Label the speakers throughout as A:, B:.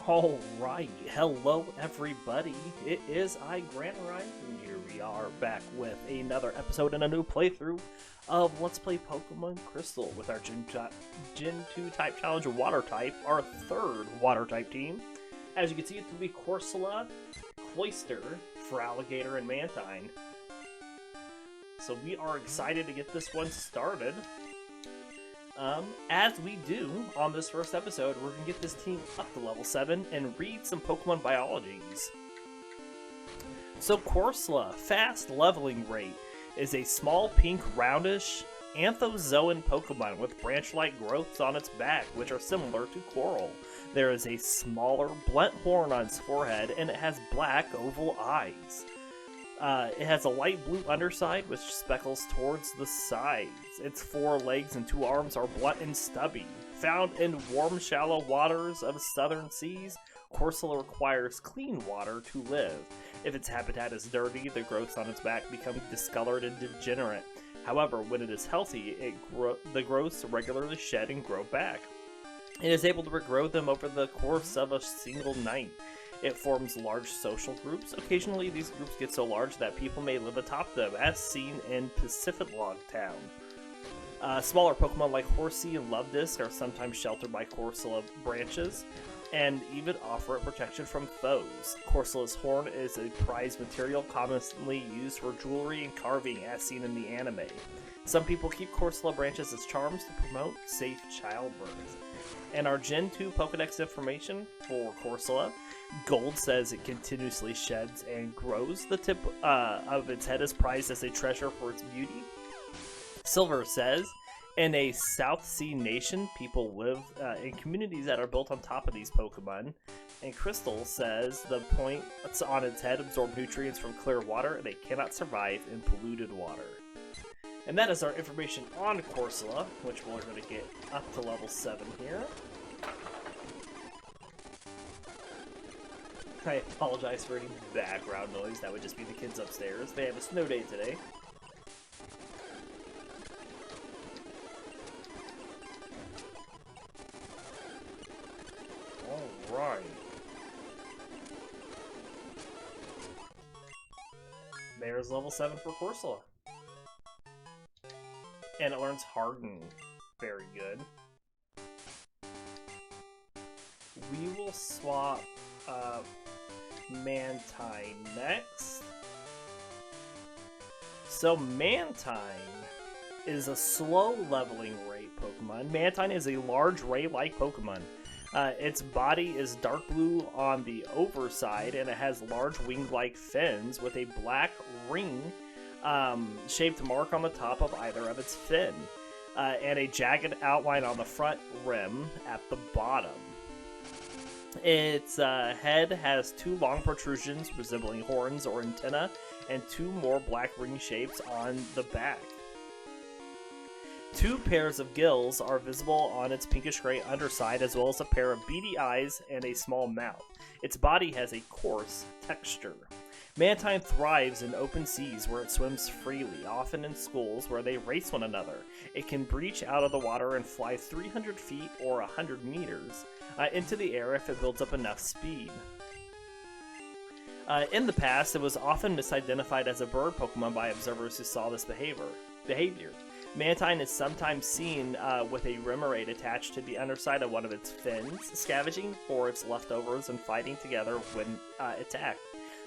A: Alright, hello everybody, it is I, Granorite, and here we are back with another episode and a new playthrough of Let's Play Pokemon Crystal with our Gen 2 type challenge Water type, our third Water type team. As you can see, it's going to be Corsola, Cloyster, Feraligatr, and Mantine. So we are excited to get this one started. As we do on this first episode, we're going to get this team up to level 7 and read some Pokemon biologies. So Corsola, fast leveling rate, is a small pink roundish anthozoan Pokemon with branch-like growths on its back, which are similar to coral. There is a smaller blunt horn on its forehead, and it has black oval eyes. It has a light blue underside with speckles towards the sides. Its 4 legs and 2 arms are blunt and stubby. Found in warm, shallow waters of southern seas, Corsola requires clean water to live. If its habitat is dirty, the growths on its back become discolored and degenerate. However, when it is healthy, the growths regularly shed and grow back. It is able to regrow them over the course of a single night. It forms large social groups. Occasionally, these groups get so large that people may live atop them, as seen in Pacific Log Town. Smaller Pokemon like Horsea and Luvdisc are sometimes sheltered by Corsola branches, and even offer it protection from foes. Corsola's horn is a prized material commonly used for jewelry and carving, as seen in the anime. Some people keep Corsola branches as charms to promote safe childbirth. And our Gen 2 Pokedex information for Corsola: Gold says it continuously sheds and grows. The tip of its head is prized as a treasure for its beauty. Silver says, in a South Sea nation, people live in communities that are built on top of these Pokemon. And Crystal says the points on its head absorb nutrients from clear water, and they cannot survive in polluted water. And that is our information on Corsola, which we're going to get up to level 7 here. I apologize for any background noise. That would just be the kids upstairs. They have a snow day today. Alright. There's level 7 for Corsola. And it learns Harden. Very good. We will swap Mantine next. So Mantine is a slow leveling rate Pokemon. Mantine is a large ray-like Pokemon. Its body is dark blue on the overside, and it has large wing-like fins with a black ring shaped mark on the top of either of its fin, and a jagged outline on the front rim at the bottom. Its head has 2 long protrusions resembling horns or antennae, and 2 more black ring shapes on the back. 2 pairs of gills are visible on its pinkish-gray underside, as well as a pair of beady eyes and a small mouth. Its body has a coarse texture. Mantine thrives in open seas where it swims freely, often in schools where they race one another. It can breach out of the water and fly 300 feet or 100 meters into the air if it builds up enough speed. In the past, it was often misidentified as a bird Pokemon by observers who saw this behavior. Mantine is sometimes seen with a Remoraid attached to the underside of one of its fins, scavenging for its leftovers and fighting together when attacked.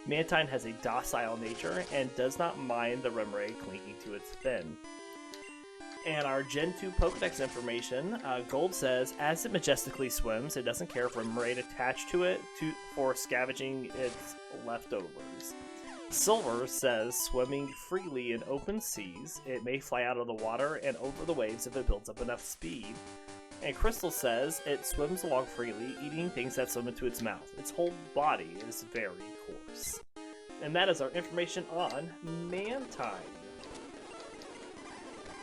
A: Mantine has a docile nature and does not mind the Remoraid clinging to its fin. And our Gen 2 Pokedex information, Gold says, as it majestically swims, it doesn't care if Remoraid attached to it for scavenging its leftovers. Silver says, swimming freely in open seas, it may fly out of the water and over the waves if it builds up enough speed. And Crystal says, it swims along freely, eating things that swim into its mouth. Its whole body is very coarse. And that is our information on Mantine.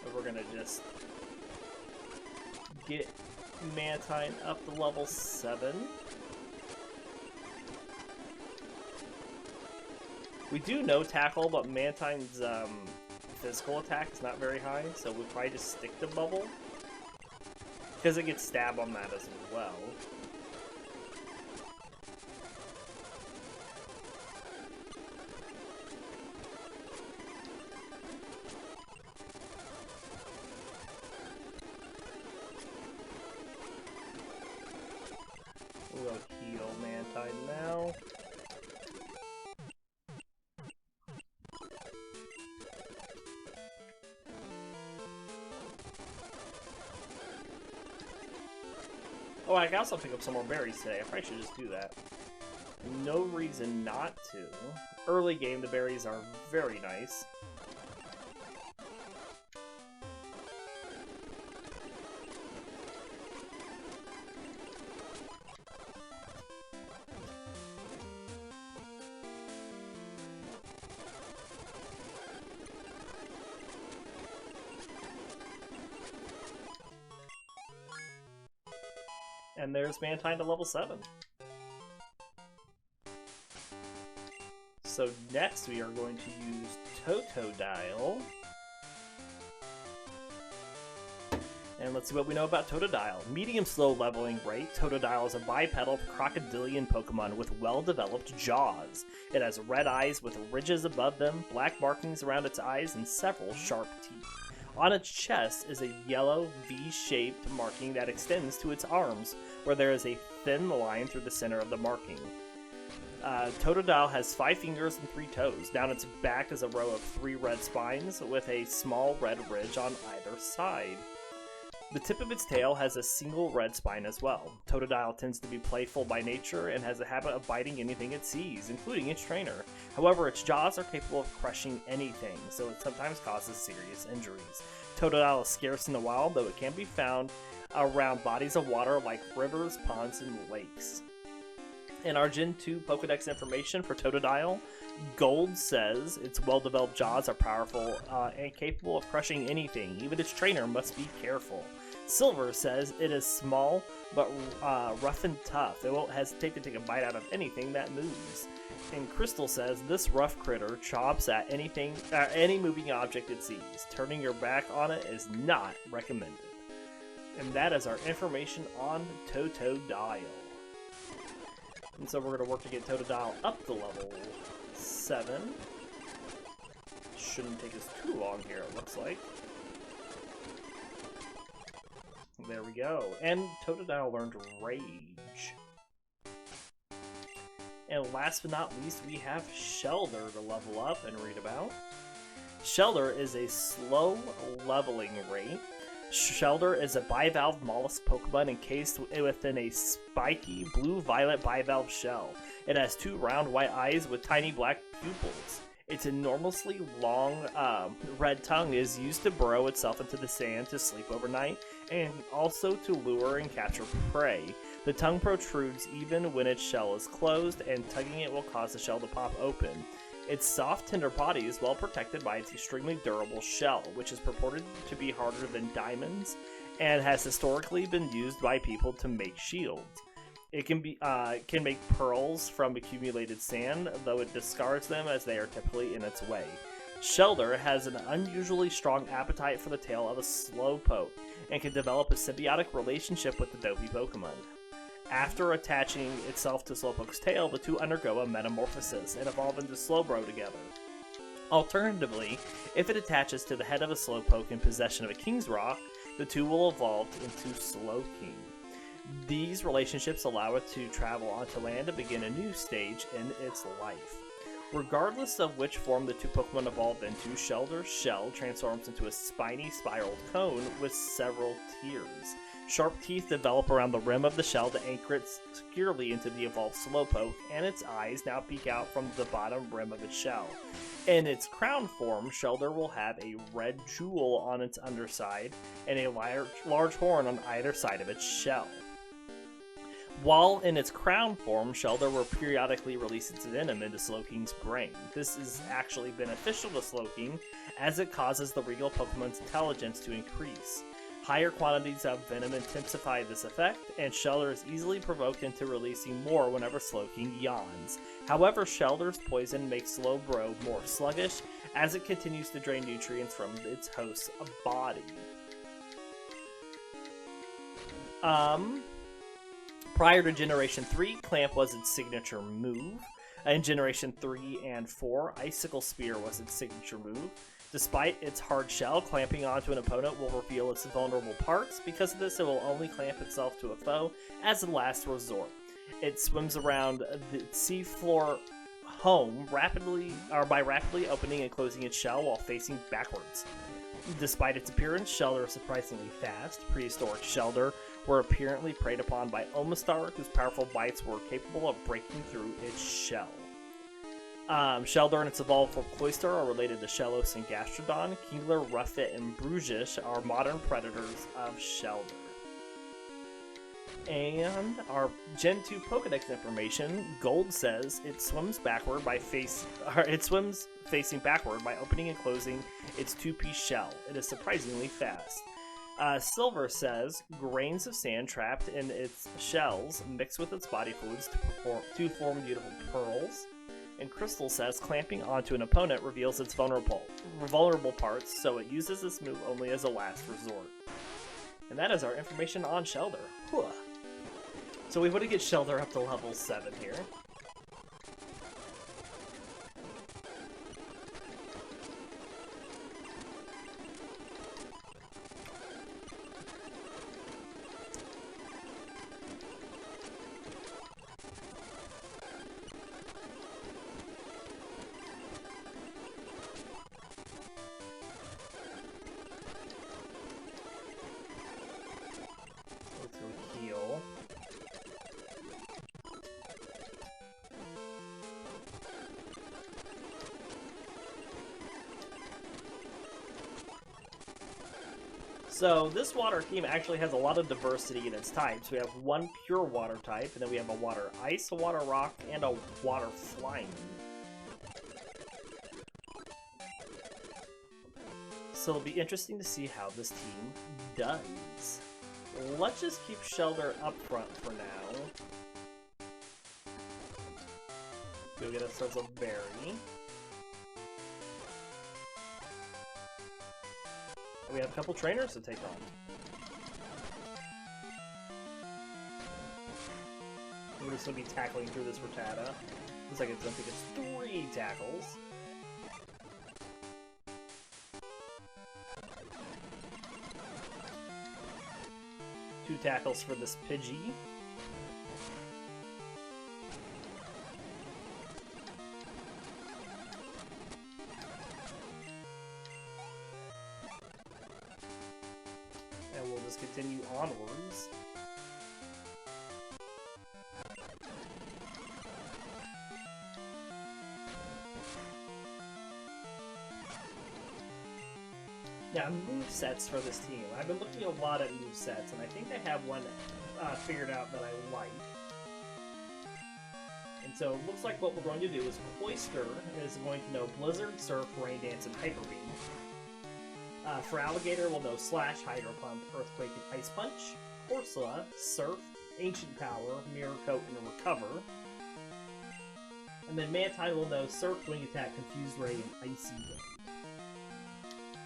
A: And we're gonna just get Mantine up to level 7. We do know Tackle, but Mantine's physical attack is not very high, so we'll probably just stick to Bubble. Because it gets stabbed on that as well. Oh, I can also pick up some more berries today. I probably should just do that. No reason not to. Early game, the berries are very nice. And there's Mantine to level 7. So next we are going to use Totodile. And let's see what we know about Totodile. Medium slow leveling rate, Totodile is a bipedal crocodilian Pokemon with well-developed jaws. It has red eyes with ridges above them, black markings around its eyes, and several sharp teeth. On its chest is a yellow V-shaped marking that extends to its arms, where there is a thin line through the center of the marking. Totodile has 5 fingers and 3 toes. Down its back is a row of 3 red spines with a small red ridge on either side. The tip of its tail has a single red spine as well. Totodile tends to be playful by nature and has a habit of biting anything it sees, including its trainer. However, its jaws are capable of crushing anything, so it sometimes causes serious injuries. Totodile is scarce in the wild, though it can be found around bodies of water like rivers, ponds, and lakes. In our Gen 2 Pokedex information for Totodile, Gold says its well-developed jaws are powerful and capable of crushing anything. Even its trainer must be careful. Silver says it is small but rough and tough. It won't hesitate to take a bite out of anything that moves. And Crystal says this rough critter chops at any moving object it sees. Turning your back on it is not recommended. And that is our information on Totodile. And so we're going to work to get Totodile up to level 7. Shouldn't take us too long here, it looks like. There we go. And Totodile learned Rage. And last but not least, we have Shellder to level up and read about. Shellder is a slow leveling rate. Shellder is a bivalve mollusk Pokemon encased within a spiky blue-violet bivalve shell. It has 2 round white eyes with tiny black pupils. Its enormously long red tongue is used to burrow itself into the sand to sleep overnight, and also to lure and capture prey. The tongue protrudes even when its shell is closed, and tugging it will cause the shell to pop open. Its soft, tender body is well protected by its extremely durable shell, which is purported to be harder than diamonds, and has historically been used by people to make shields. It can make pearls from accumulated sand, though it discards them as they are typically in its way. Shellder has an unusually strong appetite for the tail of a Slowpoke, and can develop a symbiotic relationship with the dopey Pokemon. After attaching itself to Slowpoke's tail, the two undergo a metamorphosis and evolve into Slowbro together. Alternatively, if it attaches to the head of a Slowpoke in possession of a King's Rock, the two will evolve into Slowking. These relationships allow it to travel onto land and begin a new stage in its life. Regardless of which form the two Pokemon evolve into, Shellder's shell transforms into a spiny spiraled cone with several tiers. Sharp teeth develop around the rim of the shell to anchor it securely into the evolved Slowpoke, and its eyes now peek out from the bottom rim of its shell. In its crown form, Shellder will have a red jewel on its underside and a large horn on either side of its shell. While in its crown form, Shellder will periodically release its venom into Slowking's brain. This is actually beneficial to Slowking, as it causes the regal Pokemon's intelligence to increase. Higher quantities of venom intensify this effect, and Shellder is easily provoked into releasing more whenever Slowking yawns. However, Shellder's poison makes Slowbro more sluggish, as it continues to drain nutrients from its host's body. Prior to Generation 3, Clamp was its signature move. In Generation 3 and 4, Icicle Spear was its signature move. Despite its hard shell, clamping onto an opponent will reveal its vulnerable parts. Because of this, it will only clamp itself to a foe as a last resort. It swims around the seafloor home by rapidly opening and closing its shell while facing backwards. Despite its appearance, Shellder is surprisingly fast. Prehistoric Shellder were apparently preyed upon by Omastar, whose powerful bites were capable of breaking through its shell. Shellder and its evolved form Cloyster are related to Shellos and Gastrodon. Kingler, Ruffet, and Brugish are modern predators of Shellder. And our Gen 2 Pokedex information, Gold says it swims facing backward by opening and closing its two-piece shell. It is surprisingly fast. Silver says grains of sand trapped in its shells mix with its body fluids to form beautiful pearls. And Crystal says clamping onto an opponent reveals its vulnerable parts, so it uses this move only as a last resort. And that is our information on Shellder. Whew. So we want to get Shellder up to level 7 here. So this water team actually has a lot of diversity in its types. We have one pure water type, and then we have a water ice, a water rock, and a water flying. So it'll be interesting to see how this team does. Let's just keep Shellder up front for now. Go get ourselves a berry. We have a couple trainers to take on. We're just going to be tackling through this Rattata. Looks like it's going to take us 3 tackles. Two tackles for this Pidgey. Continue onwards. Now, movesets for this team. I've been looking at a lot at movesets, and I think I have one figured out that I like. And so it looks like what we're going to do is Cloyster is going to know Blizzard, Surf, Rain Dance, and Hyper Beam. For Alligator, we'll know Slash, Hydro Pump, Earthquake, and Ice Punch. Corsola, Surf, Ancient Power, Mirror Coat, and Recover. And then Mantine will know Surf, Wing Attack, Confused Ray, and Icy Wind.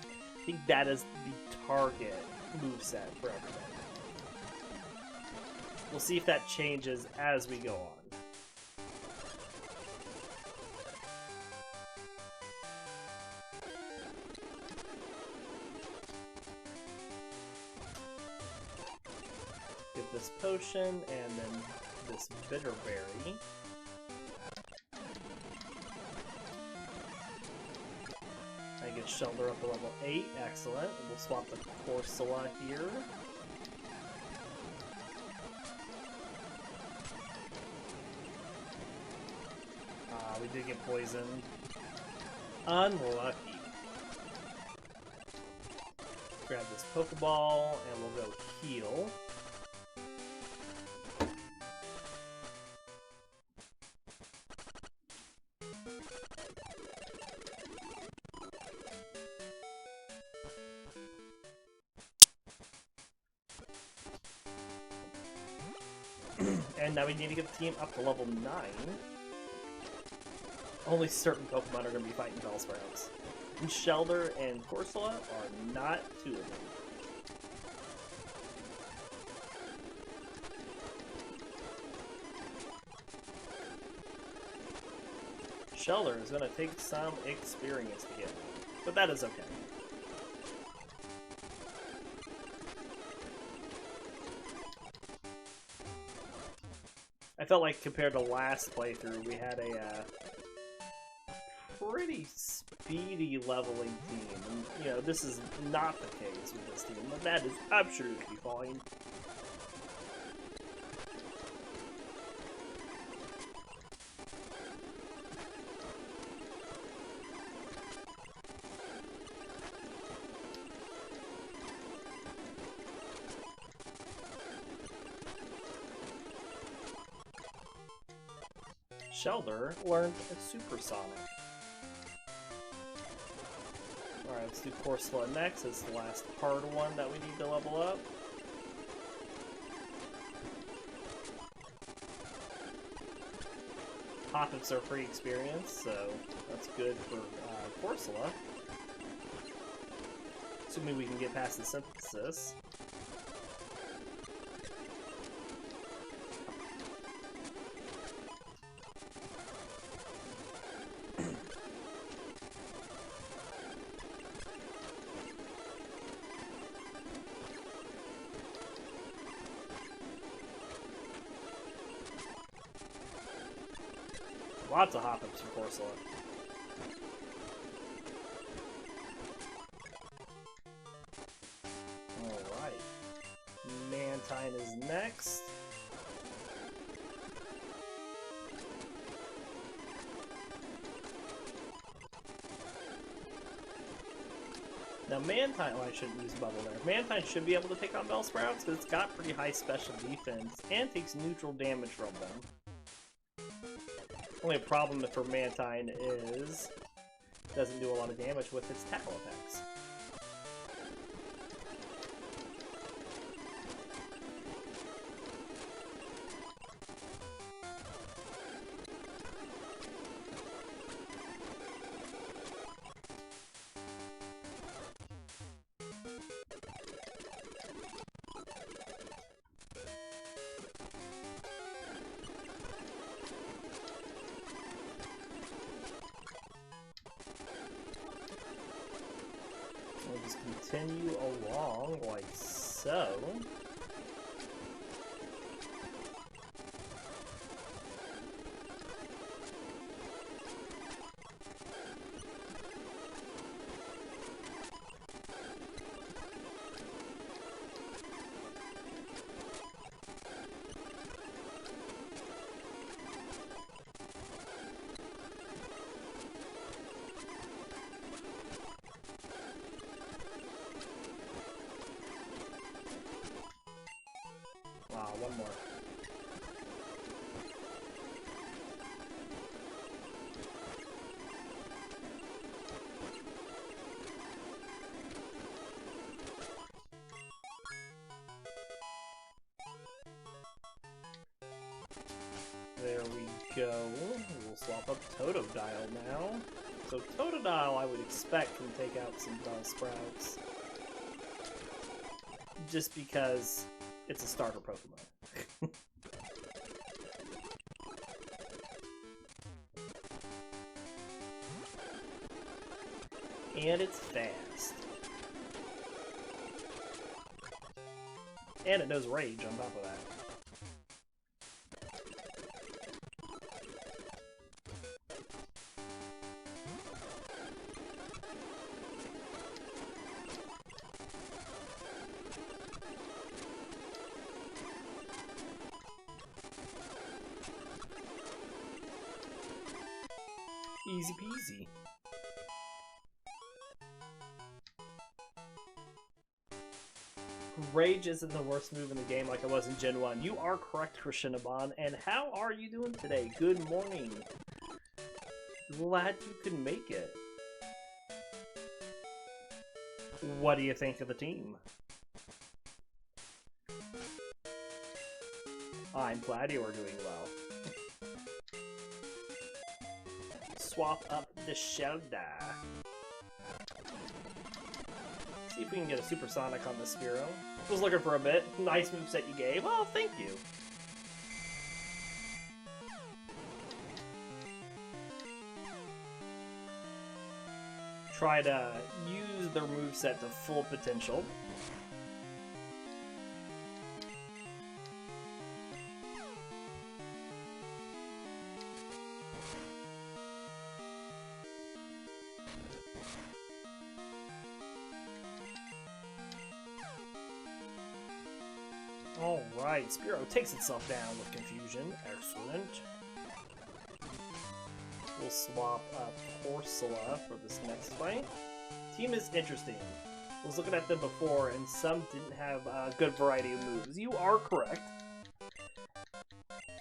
A: I think that is the target moveset for everybody. We'll see if that changes as we go on. This potion, and then this bitter berry. I get Shellder up to level 8, excellent. We'll swap the Corsola here. We did get poisoned. Unlucky. Grab this Pokeball, and we'll go heal. And now we need to get the team up to level 9. Only certain Pokemon are going to be fighting Bellsprouts. And Shellder and Corsola are not two of them. Shellder is going to take some experience to get, but that is okay. I felt like compared to last playthrough, we had a pretty speedy leveling team. And, you know, this is not the case with this team, but that is absolutely fine. Shellder learned a Supersonic. Alright, let's do Corsola next. It's the last hard one that we need to level up. Hop-ups are free experience, so that's good for Corsola. Assuming we can get past the synthesis. Lots of hop-ups from Corsola. Alright. Mantine is next. Now Mantine, well, I shouldn't use Bubble there. Mantine should be able to take on Bellsprouts because it's got pretty high special defense and takes neutral damage from them. Only problem for Mantine is it doesn't do a lot of damage with its tackle attacks. We'll just continue along like so. One more. There we go. We'll swap up Totodile now. So Totodile, I would expect, can take out some Bellsprouts. Just because it's a starter Pokemon. And it's fast. And it knows Rage on top of that. Easy peasy. Rage isn't the worst move in the game like it was in Gen 1. You are correct, Krishnaban. And how are you doing today? Good morning. Glad you could make it. What do you think of the team? I'm glad you are doing well. Swap up the Shellder. See if we can get a Supersonic on the Spearow. Was looking for a bit. Nice moveset you gave. Oh, thank you. Try to use their moveset to full potential. Alright, Spearow takes itself down with confusion. Excellent. We'll swap up Corsola for this next fight. Team is interesting. I was looking at them before, and some didn't have a good variety of moves. You are correct.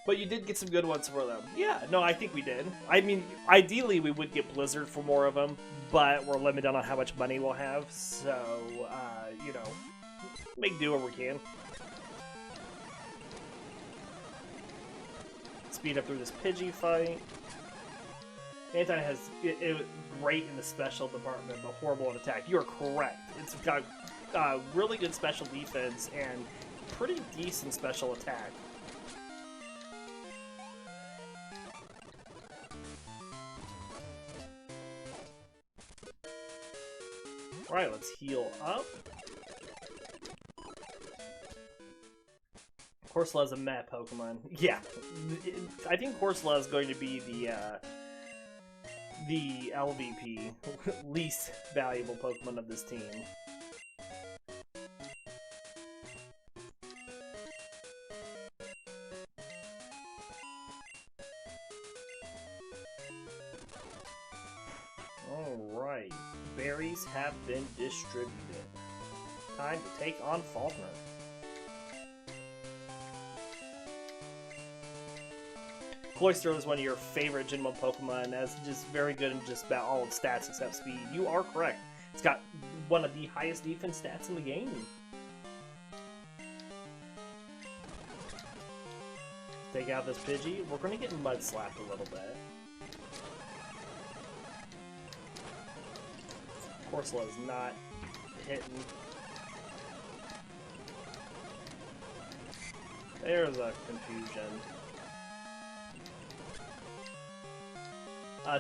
A: But you did get some good ones for them. Yeah, no, I think we did. I mean, ideally we would get Blizzard for more of them, but we're limited on how much money we'll have, so, you know, make do what we can. Speed up through this Pidgey fight. Mantine has it was great in the special department, but horrible in attack. You are correct. It's got really good special defense and pretty decent special attack. Alright, let's heal up. Corsola is a meh Pokemon. Yeah, I think Corsola is going to be the LVP, least valuable Pokemon of this team. Alright, berries have been distributed. Time to take on Faulkner. Cloyster is one of your favorite Gen 1 Pokemon, as just very good in just about all its stats except speed. You are correct. It's got one of the highest defense stats in the game. Take out this Pidgey. We're going to get mud slapped a little bit. Corsola is not hitting. There's a confusion.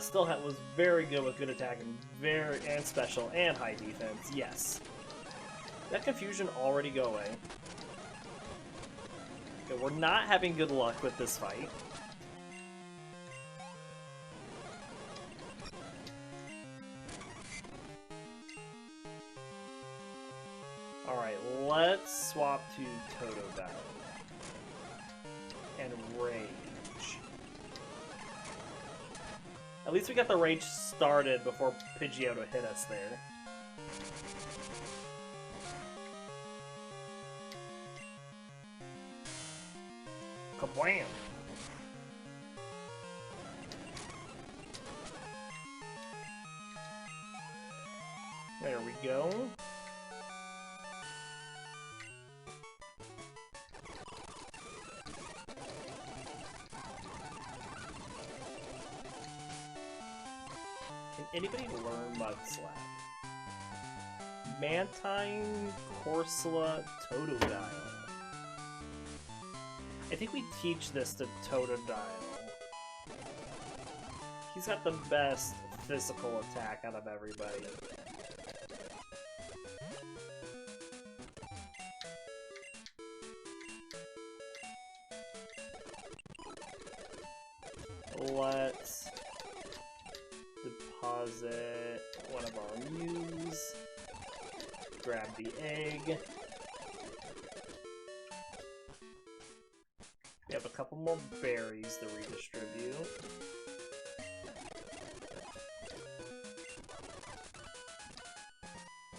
A: Still was very good with good attack and special and high defense. Yes. That confusion already go away. Okay, we're not having good luck with this fight. Alright, let's swap to Totodile. And Rage. At least we got the Rage started before Pidgeotto hit us there. Kablam! There we go. Can anybody learn Mud Slap? Mantine, Corsola, Totodile. I think we teach this to Totodile. He's got the best physical attack out of everybody. Let's deposit one of our Mews. Grab the egg. We have a couple more berries to redistribute.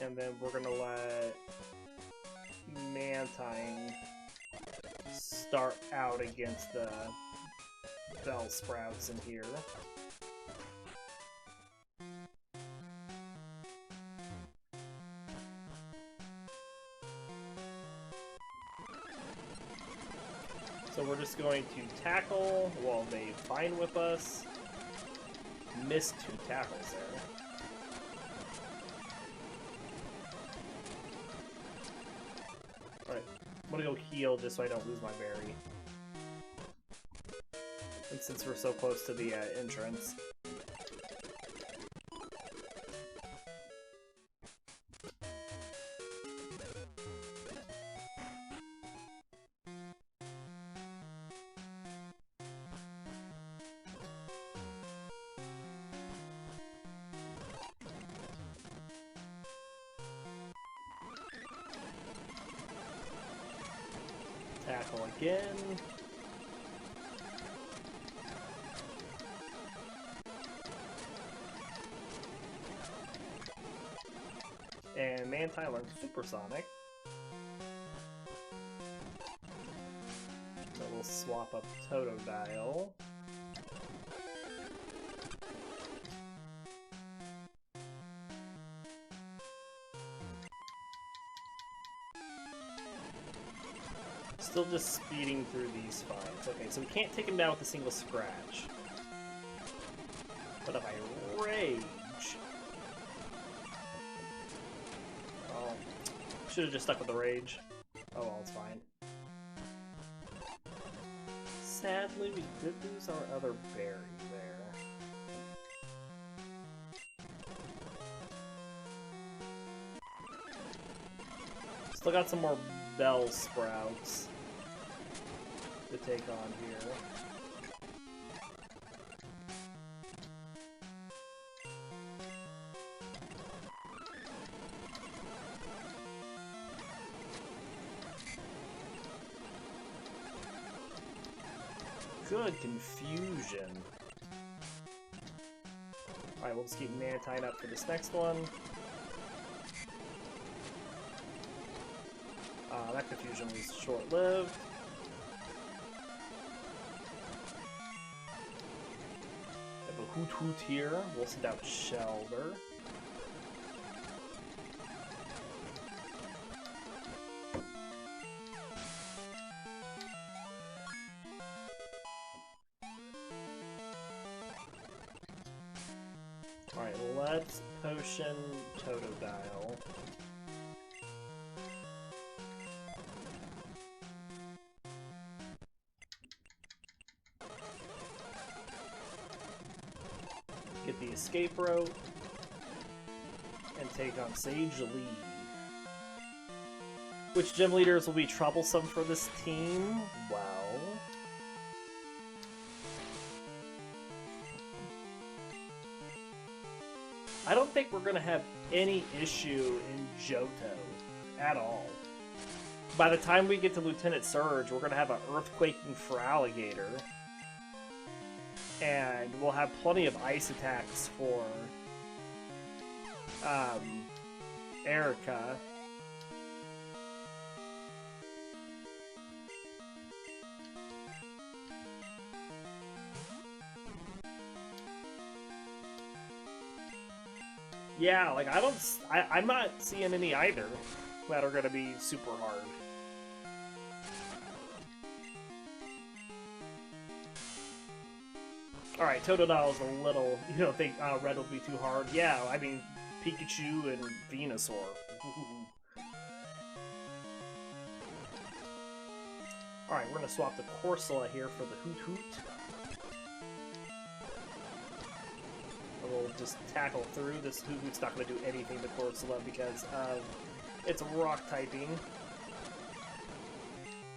A: And then we're gonna let Mantine start out against the Bell Sprouts in here. So we're just going to tackle while they find with us. Missed 2 tackles there. Alright, I'm gonna go heal just so I don't lose my berry. And since we're so close to the entrance. Tackle again. And Mantine learns Supersonic. So we'll swap up Totodile. Still just speeding through these fights. Okay, so we can't take him down with a single scratch. But if I rage... Oh, should have just stuck with the rage. Oh well, it's fine. Sadly, we did lose our other berry there. Still got some more bell sprouts to take on here. Good confusion. Alright, we'll just keep Mantine up for this next one. That confusion was short-lived. Have a Hoot Hoot here. We'll send out Shellder. Alright, let's potion Totodile. Get the escape rope, and take on Sage Lee. Which gym leaders will be troublesome for this team? Well... I don't think we're going to have any issue in Johto at all. By the time we get to Lieutenant Surge, we're going to have an Earthquaking Feraligatr. And we'll have plenty of ice attacks for Erica. Yeah, like I'm not seeing any either that are gonna be super hard. Alright, Totodile's a little... You don't think Red will be too hard? Yeah, I mean, Pikachu and Venusaur. Alright, we're gonna swap the Corsola here for the Hoot Hoot. And we'll just tackle through. This Hoot Hoot's not gonna do anything to Corsola because it's rock typing.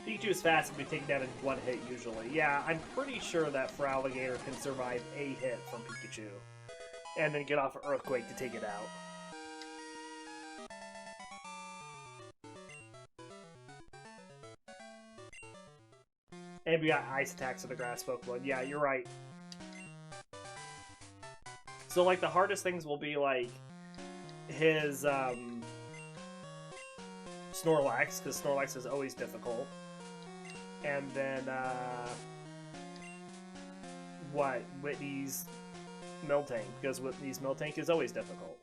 A: Pikachu is fast and can be taken down in one hit usually. Yeah, I'm pretty sure that Feraligatr can survive a hit from Pikachu. And then get off an Earthquake to take it out. And we got Ice Attacks of the Grass Pokemon. Yeah, you're right. So, like, the hardest things will be, like, his, Snorlax, because Snorlax is always difficult. And then, Whitney's Miltank, because Whitney's Miltank is always difficult.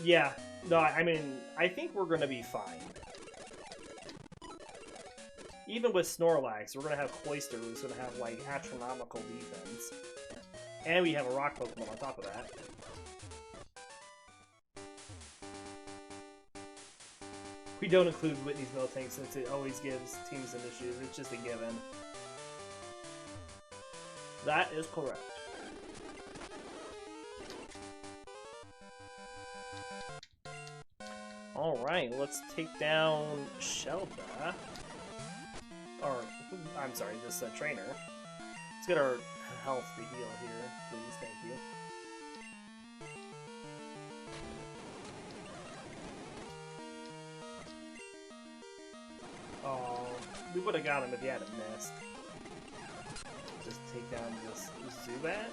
A: Yeah, no, I mean, I think we're gonna be fine. Even with Snorlax, we're gonna have Cloyster, who's gonna have, like, astronomical defense. And we have a Rock Pokemon on top of that. We don't include Whitney's Miltank since it always gives teams initiative. It's just a given. That is correct. Alright, let's take down Shellder. Or, I'm sorry, this trainer. Let's get our health to heal here, please. Thank you. Oh, we would have got him if he hadn't missed. Just take down this Zubat.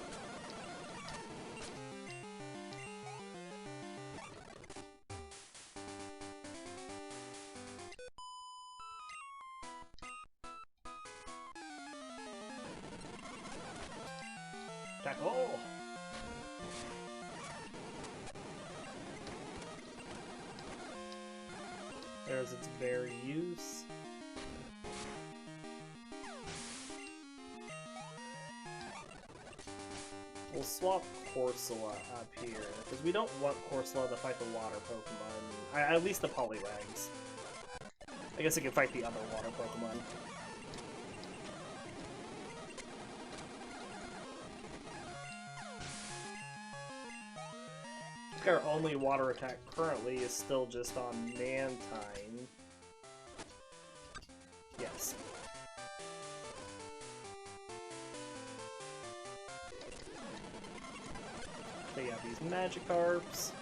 A: Tackle! There's its berry use. We'll swap Corsola up here, because we don't want Corsola to fight the water Pokemon. At least the Poliwags. I guess it can fight the other water Pokemon. I think our only water attack currently is still just on Mantine. Yes. They got these Magikarps.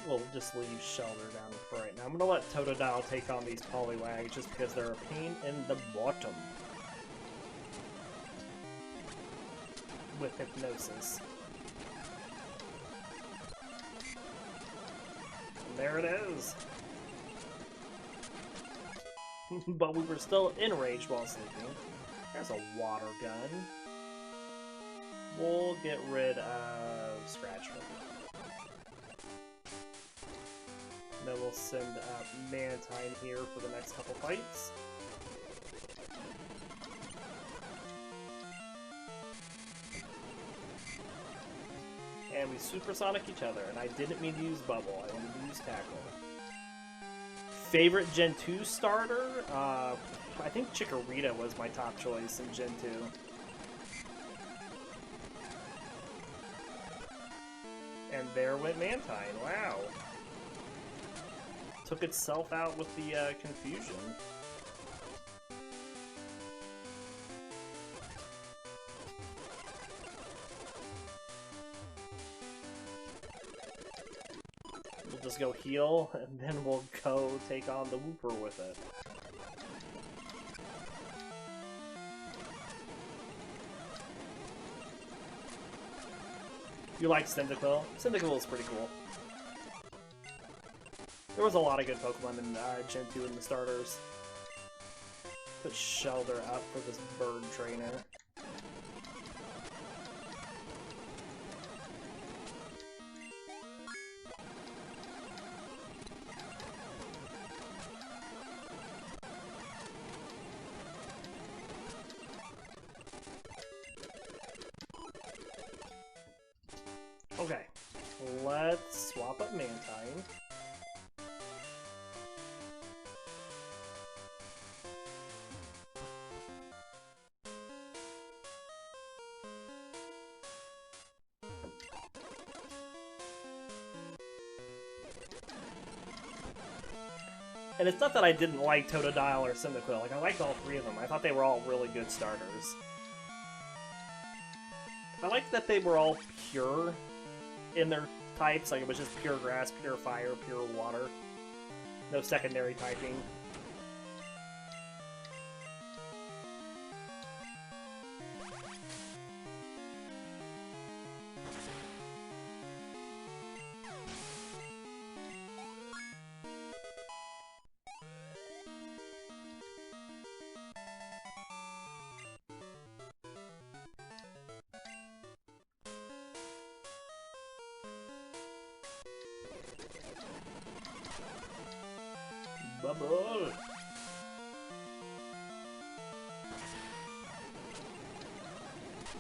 A: We'll just leave Shellder down for right now. I'm gonna let Totodile take on these Poliwags just because they're a pain in the bottom. With Hypnosis. And there it is! But we were still enraged while sleeping. There's a water gun. We'll get rid of Scratchford. Then we'll send Mantine here for the next couple fights. And we supersonic each other, and I didn't mean to use Bubble, I wanted to use Tackle. Favorite Gen 2 starter? I think Chikorita was my top choice in Gen 2. And there went Mantine, wow. Took itself out with the confusion. We'll just go heal, and then we'll go take on the Wooper with it. You like Cyndaquil? Cyndaquil is pretty cool. There was a lot of good Pokemon in Gen 2 in the starters. Put Shellder up for this bird trainer. Okay, let's swap up Mantine. And it's not that I didn't like Totodile or Cyndaquil, like I liked all three of them. I thought they were all really good starters. I liked that they were all pure in their types, like it was just pure grass, pure fire, pure water. No secondary typing. Bubble!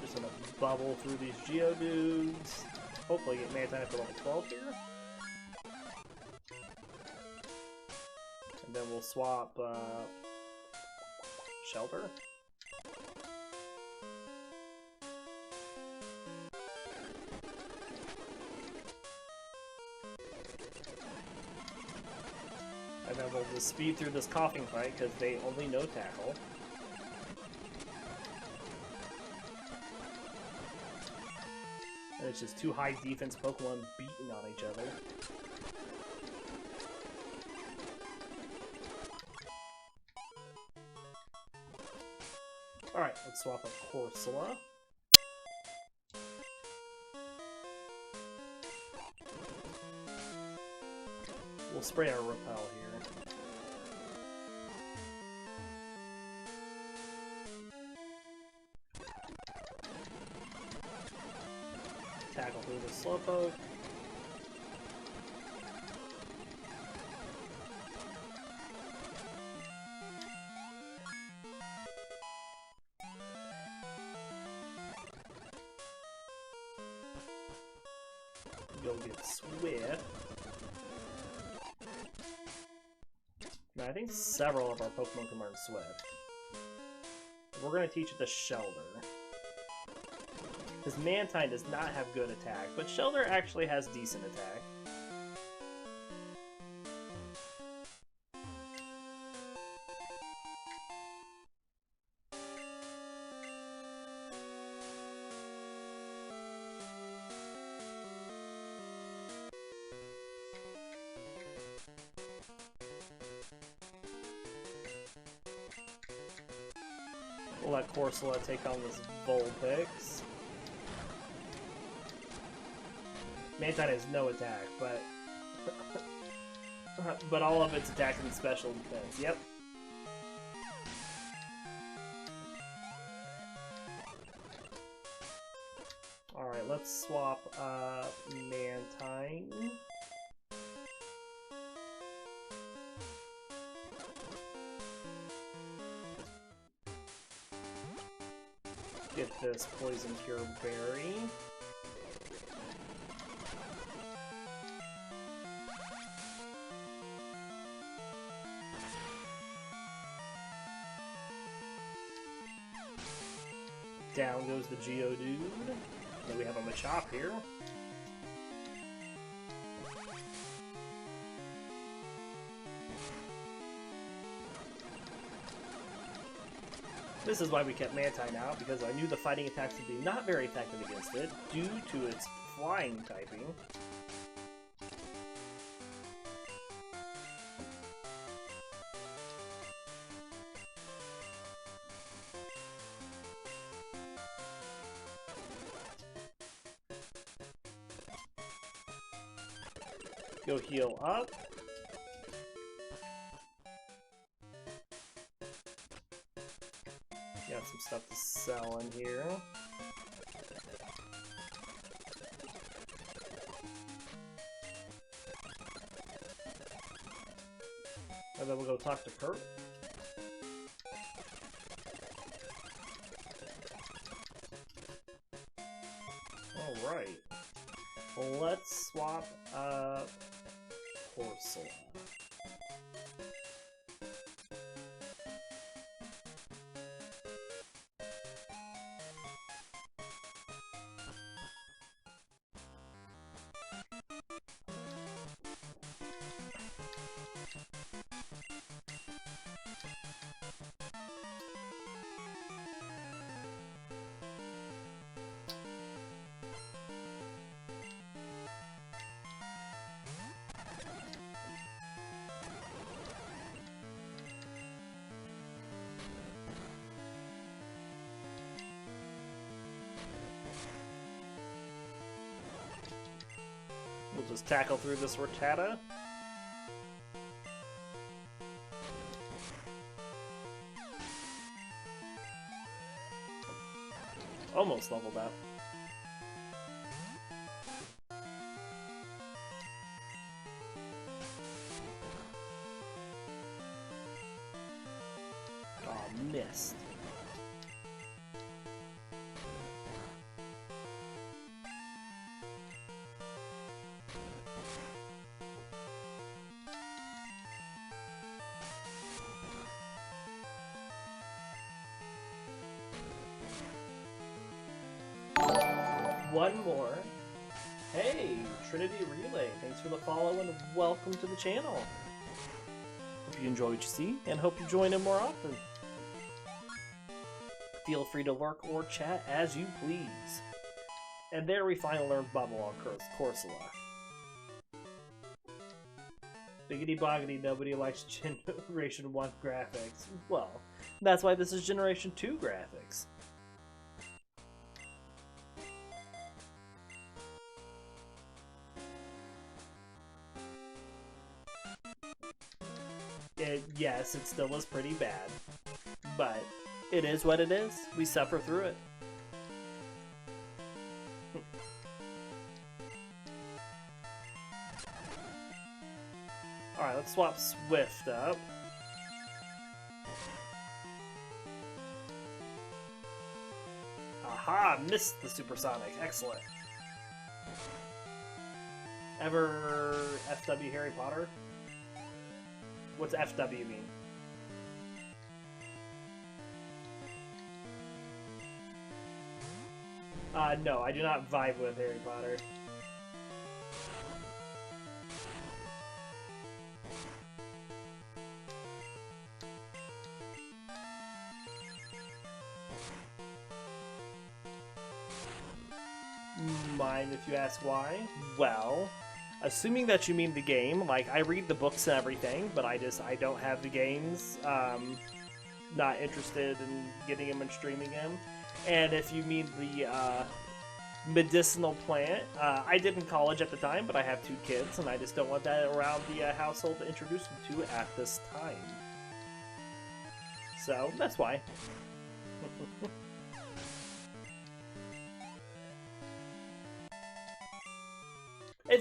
A: Just gonna bubble through these Geodudes. Hopefully get Mantine up to level 12 here. And then we'll swap Shellder. And then we'll just speed through this coughing fight because they only know tackle. And it's just two high defense Pokemon beating on each other. Alright, let's swap up Corsola. We'll spray our Repel here. Tackle through the Slowpoke. Go get Swift. Now, I think several of our Pokemon can learn Swift. We're going to teach it to Shellder. Because Mantine does not have good attack, but Shellder actually has decent attack. We'll let Corsola take on this Vulpix. Mantine has no attack, but but all of its attacks and special defense. Yep. Alright, let's swap Mantine. Get this Poison Cure Berry. Down goes the Geodude. Then we have a Machop here. This is why we kept Mantine out, because I knew the fighting attacks would be not very effective against it, due to its flying typing. Go heal up. Got some stuff to sell in here. And then we'll go talk to Kurt. Alright. Let's swap Corsola. We'll just tackle through this Rattata. Almost leveled up. Oh, missed. One more. Hey, Trinity Relay, thanks for the follow and welcome to the channel. Hope you enjoy what you see and hope you join in more often. Feel free to lurk or chat as you please. And there we finally learned Bubble on Corsola. Biggity boggity, nobody likes Generation 1 graphics. Well, that's why this is Generation 2 graphics. Yes, it still is pretty bad, but it is what it is. We suffer through it. Alright, let's swap Swift up. Aha! Missed the Supersonic. Excellent. Ever FW Harry Potter? What's FW mean? No, I do not vibe with Harry Potter. Mind if you ask why? Well, assuming that you mean the game, like, I read the books and everything, but I don't have the games. Not interested in getting them and streaming them. And if you mean the medicinal plant, I did in college at the time, but I have 2 kids, and I just don't want that around the household to introduce them to at this time. So, that's why.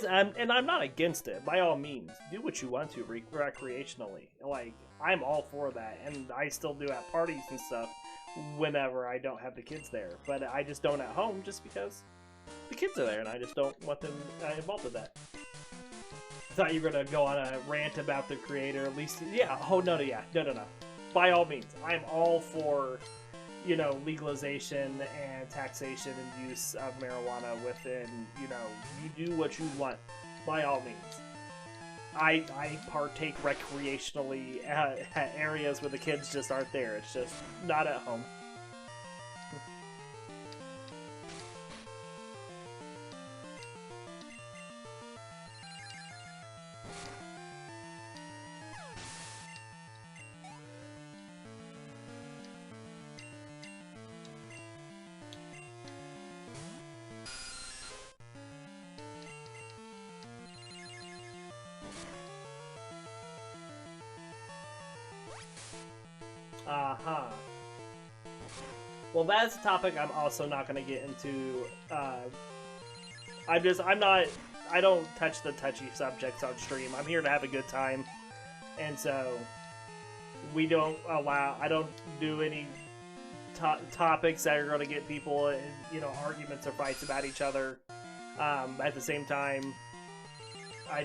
A: And I'm not against it, by all means. Do what you want to recreationally. Like, I'm all for that, and I still do at parties and stuff whenever I don't have the kids there. But I just don't at home just because the kids are there, and I just don't want them involved with that. I thought you were going to go on a rant about the creator, at least. Yeah, oh, no. By all means, I'm all for, you know, legalization and taxation and use of marijuana within, you know, you do what you want, by all means. I partake recreationally at areas where the kids just aren't there. It's just not at home. Aha. Well, that's a topic I'm also not going to get into. I don't touch the touchy subjects on stream. I'm here to have a good time. And so, I don't do any topics that are going to get people in, you know, arguments or fights about each other. At the same time, I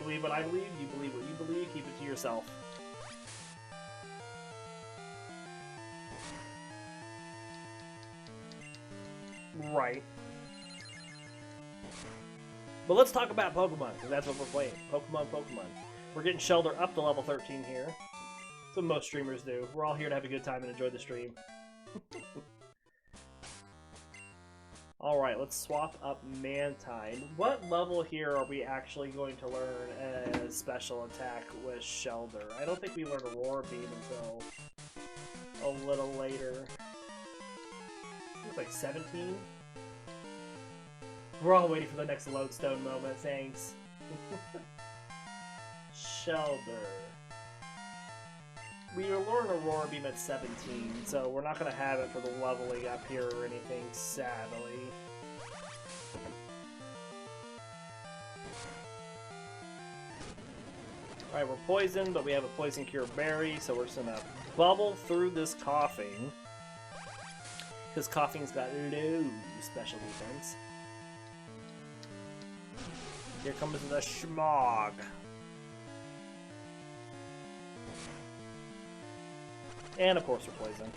A: believe what I believe, you believe what you believe, keep it to yourself. Right. But let's talk about Pokemon, because that's what we're playing. Pokemon. We're getting Shellder up to level 13 here. That's what most streamers do. We're all here to have a good time and enjoy the stream. Alright, let's swap up Mantine. What level here are we actually going to learn a special attack with Shellder? I don't think we learn Aurora Beam until a little later. It's like 17? We're all waiting for the next lodestone moment, thanks. Shellder. We learn Aurora Beam at 17, so we're not going to have it for the leveling up here or anything, sadly. Alright, we're poisoned, but we have a Poison Cure Berry, so we're just going to bubble through this Coughing. Because Coughing's got low special defense. Here comes the Schmog. And of course we're poisoned.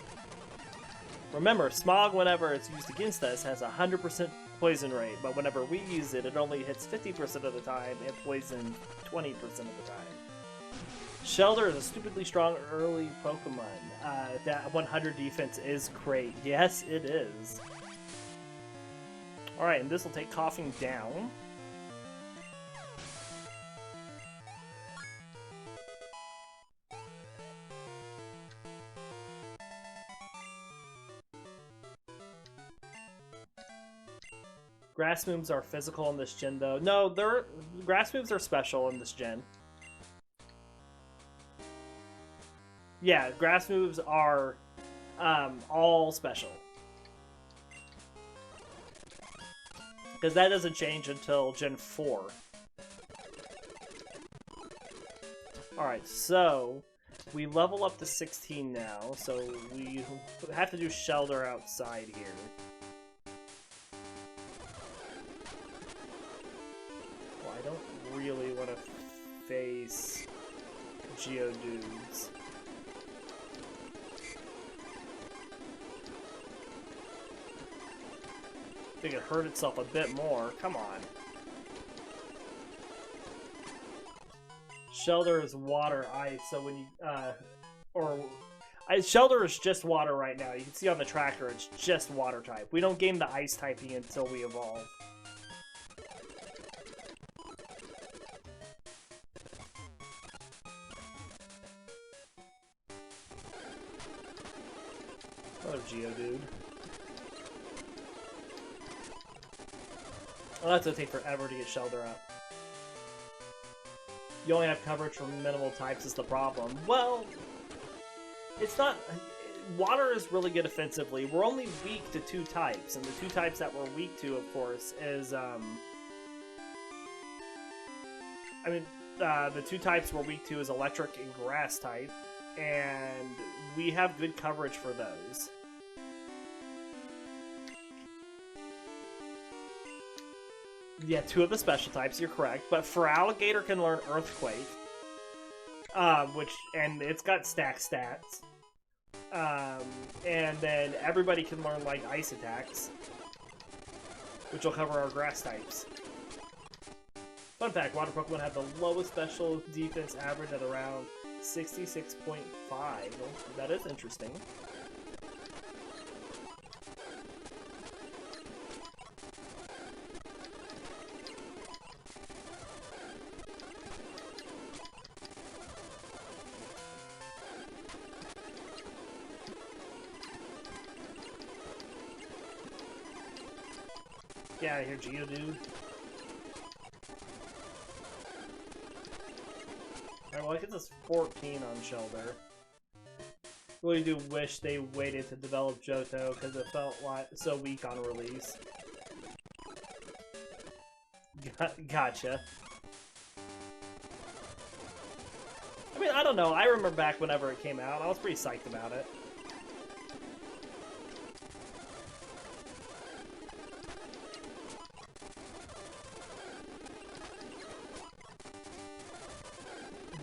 A: Remember, Smog, whenever it's used against us, has a 100% poison rate, but whenever we use it, it only hits 50% of the time and poisons 20% of the time. Shellder is a stupidly strong early Pokemon. That 100 defense is great. Yes, it is. Alright, and this will take Coughing down. Grass moves are physical in this gen, though. No, grass moves are special in this gen. Yeah, grass moves are all special. Because that doesn't change until Gen 4. Alright, so we level up to 16 now, so we have to do Shellder outside here. Well, I don't really want to face Geodudes. I think it hurt itself a bit more. Come on. Shellder is water, ice, so when you, Shellder is just water right now. You can see on the tracker it's just water type. We don't gain the ice typing until we evolve. Another Geodude. Well, that's gonna take forever to get Shellder up. You only have coverage for minimal types is the problem. Well, it's not... Water is really good offensively. We're only weak to 2 types, and the 2 types that we're weak to, of course, is, the 2 types we're weak to is electric and grass type, and we have good coverage for those. Yeah, 2 of the special types, you're correct. But Feraligatr can learn Earthquake. And it's got stack stats. And then everybody can learn, like, Ice attacks. Which will cover our grass types. Fun fact, Water Pokemon have the lowest special defense average at around 66.5. That is interesting. Get out of here, Geodude. Alright, well, I get this 14 on Shellder. Really do wish they waited to develop Johto, because it felt like so weak on release. Gotcha. I mean, I don't know. I remember back whenever it came out, I was pretty psyched about it.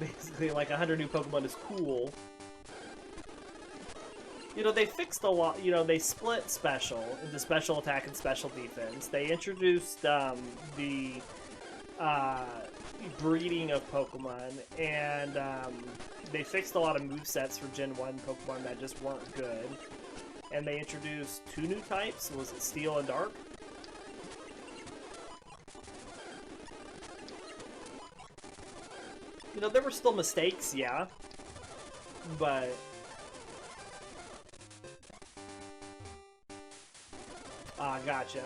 A: Basically, like 100 new Pokemon is cool. You know, they fixed a lot. You know, they split special into special attack and special defense. They introduced the breeding of Pokemon, and they fixed a lot of movesets for Gen 1 Pokemon that just weren't good. And they introduced 2 new types. Was it Steel and Dark? You know, there were still mistakes, yeah, but... Ah, gotcha.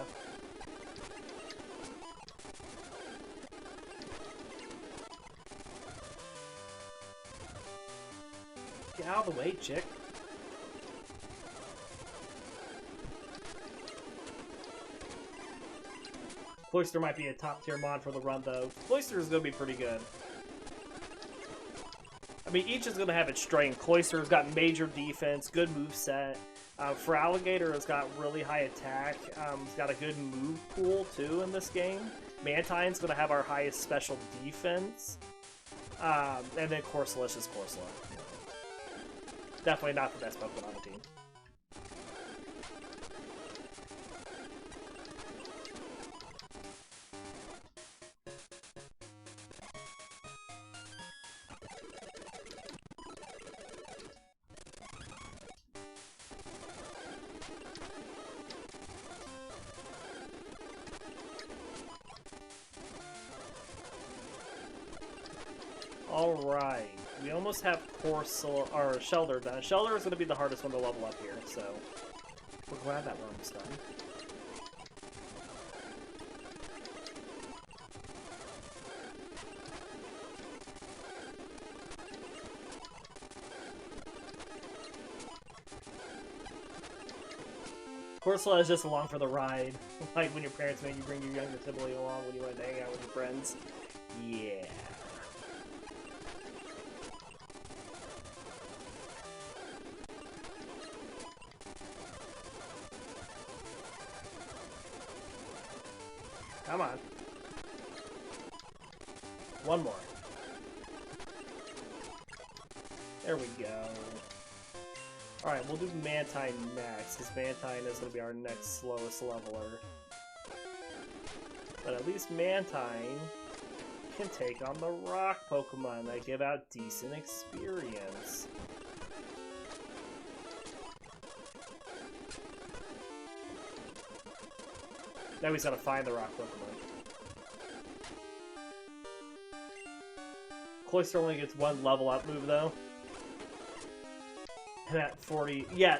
A: Get out of the way, chick. Cloyster might be a top-tier mod for the run, though. Cloyster is going to be pretty good. I mean, each is going to have its strength. Cloyster's got major defense, good moveset. Feraligatr has got really high attack. It's got a good move pool, too, in this game. Mantine's going to have our highest special defense. And then Corsola is Corsola. Definitely not the best Pokemon on the team. Alright, we almost have Corsola, or Shellder done. Shellder is going to be the hardest one to level up here, so we're glad that we're almost done. Corsola is just along for the ride, like when your parents made you bring your younger sibling along when you went to hang out with your friends. Yeah. Come on. One more. There we go. Alright, we'll do Mantine next, because Mantine is going to be our next slowest leveler. But at least Mantine can take on the rock Pokemon that give out decent experience. Now he's got to find the rock Pokemon. Cloyster only gets one level up move though. And at 40, yeah,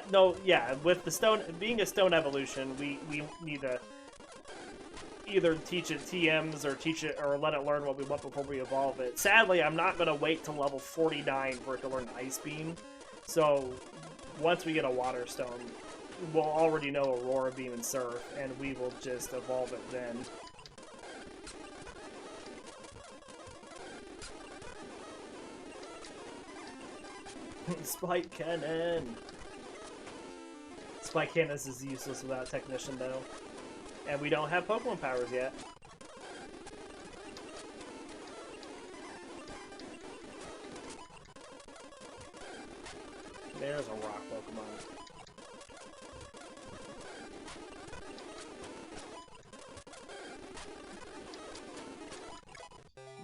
A: with the stone being a stone evolution, we need to either teach it TMs or teach it or let it learn what we want before we evolve it. Sadly, I'm not gonna wait till level 49 for it to learn Ice Beam. So once we get a Water Stone, we'll already know Aurora Beam and Surf, and we will just evolve it then. Spike Cannon! Spike Cannon is useless without Technician, though. And we don't have Pokemon powers yet. There's a rock Pokemon.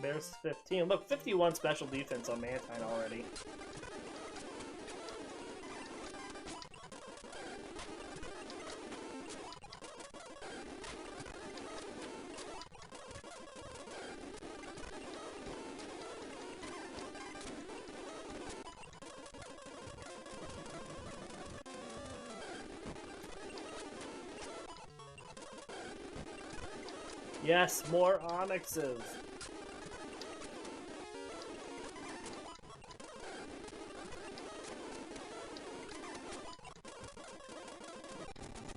A: There's 15. Look, 51 special defense on Mantine already. Yes, more Onyxes!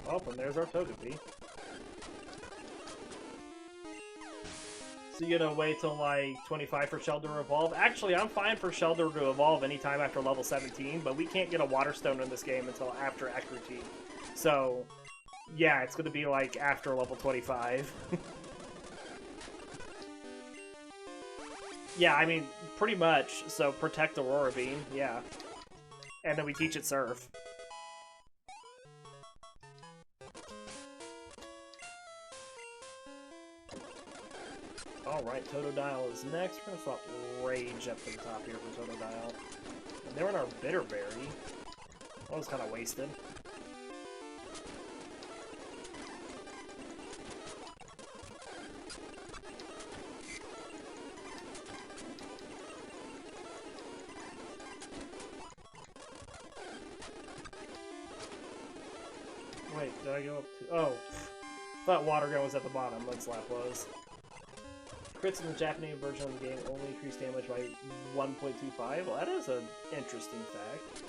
A: Oh, and there's our Togepi. So you gonna wait till like 25 for Shellder to evolve? Actually, I'm fine for Shellder to evolve anytime after level 17, but we can't get a Water Stone in this game until after Accurate. So, yeah, it's gonna be like after level 25. Yeah, I mean, pretty much. So protect Aurora Beam, yeah. And then we teach it Surf. Alright, Totodile is next. We're gonna swap Rage up to the top here for Totodile. And they're in our Bitterberry. That was kind of wasted. Wait, did I go up to... Oh, I thought Water Gun was at the bottom. That's Lapras. Crits in the Japanese version of the game only increase damage by 1.25. Well, that is an interesting fact.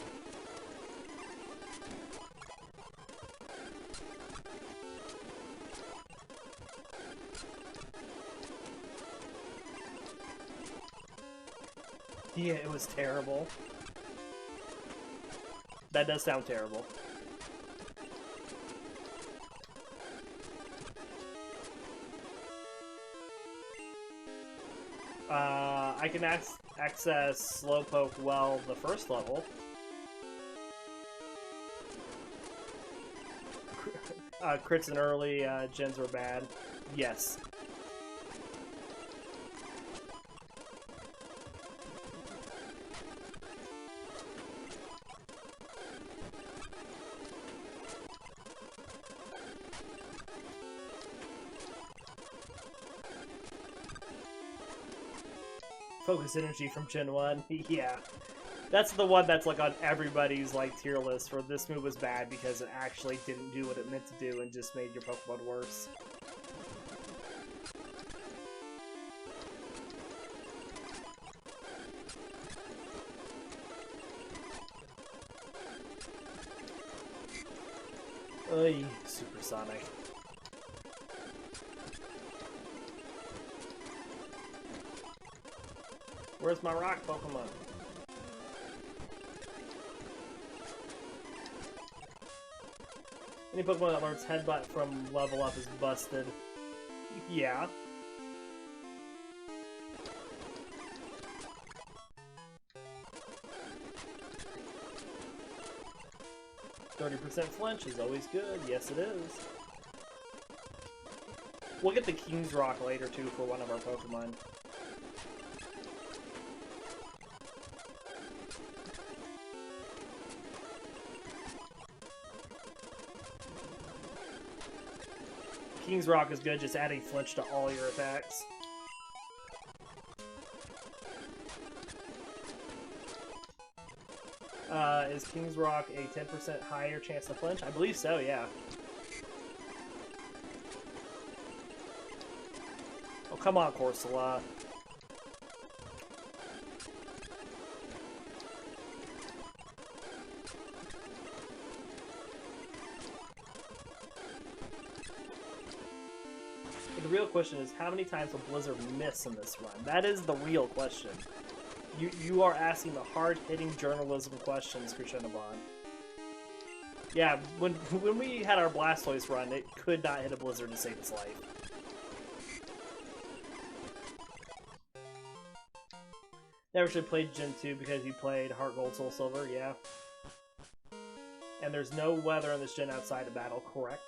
A: Yeah, it was terrible. That does sound terrible. I can access Slowpoke well the first level. crits in early gens were bad. Yes. Focus energy from Gen 1. Yeah. That's the one that's like on everybody's like tier list for this move was bad because it actually didn't do what it meant to do and just made your Pokemon worse. Oy, Supersonic. Where's my rock Pokemon? Any Pokemon that learns Headbutt from level up is busted. Yeah. %30 flinch is always good. Yes, it is. We'll get the King's Rock later, too, for one of our Pokemon. King's Rock is good, just adding flinch to all your attacks. Is King's Rock a 10% higher chance to flinch? I believe so, yeah. Oh, come on, Corsola. The real question is, how many times will Blizzard miss in this run? That is the real question. You are asking the hard-hitting journalism questions, Krishnabon. Yeah, when we had our Blastoise run, it could not hit a Blizzard to save its life. Never should have played Gen 2 because you played Heart Gold, Soul Silver, yeah. And there's no weather in this gen outside of battle, correct?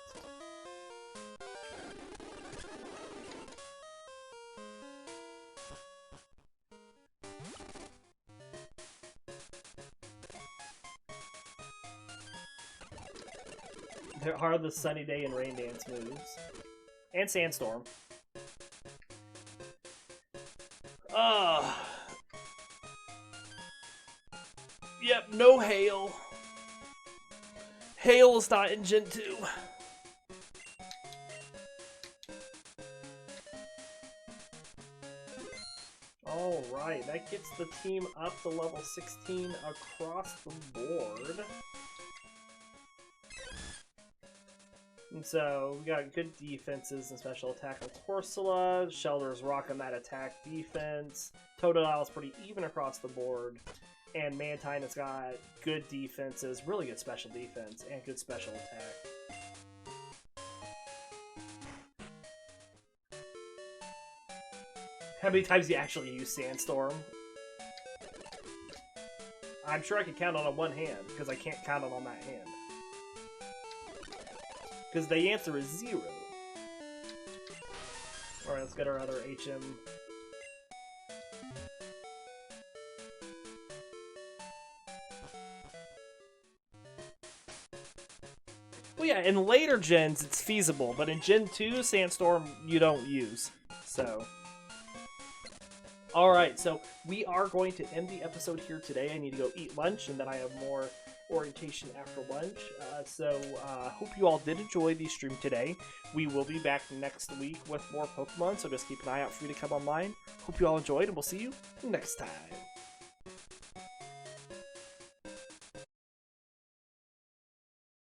A: There are the Sunny Day and Rain Dance moves. And Sandstorm. Yep, no Hail. Hail is not in Gen 2. Alright, that gets the team up to level 16 across the board. And so, we got good defenses and special attack with Corsola. Shellder's rocking that attack defense. Totodile is pretty even across the board. And Mantine has got good defenses, really good special defense, and good special attack. How many times do you actually use Sandstorm? I'm sure I can count on one hand, because I can't count it on that hand. Because the answer is 0. Alright, let's get our other HM. Well, yeah, in later gens it's feasible, but in Gen 2, Sandstorm you don't use. So. Alright, so we are going to end the episode here today. I need to go eat lunch, and then I have more orientation after lunch. Hope you all did enjoy the stream today. We will be back next week with more Pokemon, so just keep an eye out for me to come online. Hope you all enjoyed, and we'll see you next time.